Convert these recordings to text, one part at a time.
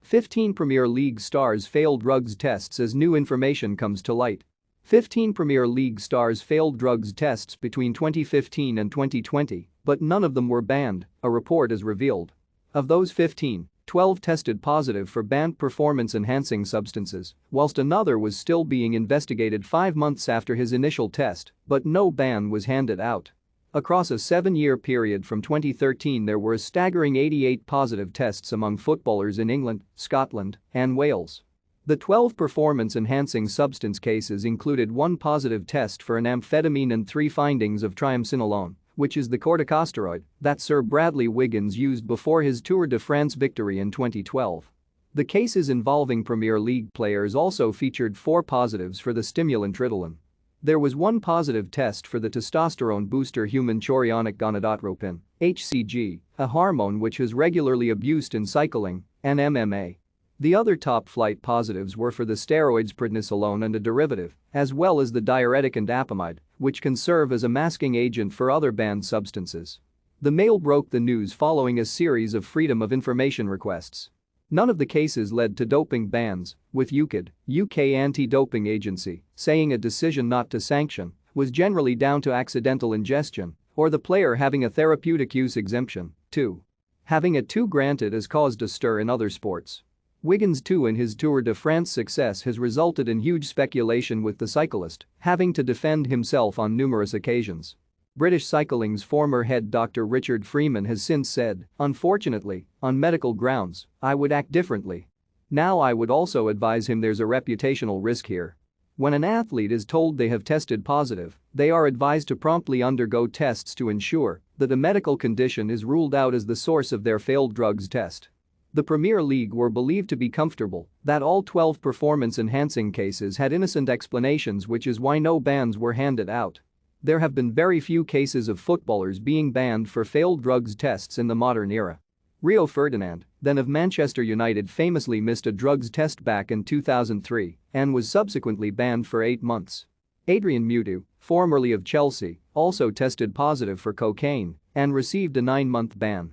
15 Premier League stars fail drugs tests as new information comes to light. 15 Premier League stars failed drugs tests between 2015 and 2020, but none of them were banned, a report has revealed. Of those 15, 12 tested positive for banned performance-enhancing substances, whilst another was still being investigated 5 months after his initial test, but no ban was handed out. Across a 7-year period from 2013 there were a staggering 88 positive tests among footballers in England, Scotland, and Wales. The 12 performance-enhancing substance cases included 1 positive test for an amphetamine and 3 findings of triamcinolone, which is the corticosteroid that Sir Bradley Wiggins used before his Tour de France victory in 2012. The cases involving Premier League players also featured 4 positives for the stimulant Ritalin. There was 1 positive test for the testosterone booster human chorionic gonadotropin, HCG, a hormone which is regularly abused in cycling and MMA. The other top-flight positives were for the steroids prednisolone and a derivative, as well as the diuretic indapamide, which can serve as a masking agent for other banned substances. The Mail broke the news following a series of Freedom of Information requests. None of the cases led to doping bans, with UKAD, UK Anti-Doping Agency, saying a decision not to sanction was generally down to accidental ingestion or the player having a therapeutic use exemption, too. Having a 2 granted has caused a stir in other sports. Wiggins too in his Tour de France success has resulted in huge speculation with the cyclist having to defend himself on numerous occasions. British cycling's former head Dr. Richard Freeman has since said, "Unfortunately, on medical grounds, I would act differently. Now I would also advise him there's a reputational risk here. When an athlete is told they have tested positive, they are advised to promptly undergo tests to ensure that a medical condition is ruled out as the source of their failed drugs test." The Premier League were believed to be comfortable that all 12 performance-enhancing cases had innocent explanations, which is why no bans were handed out. There have been very few cases of footballers being banned for failed drugs tests in the modern era. Rio Ferdinand, then of Manchester United, famously missed a drugs test back in 2003 and was subsequently banned for 8 months. Adrian Mutu, formerly of Chelsea, also tested positive for cocaine and received a 9-month ban.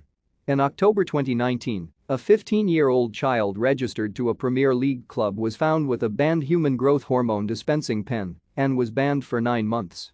In October 2019, a 15-year-old child registered to a Premier League club was found with a banned human growth hormone dispensing pen and was banned for 9 months.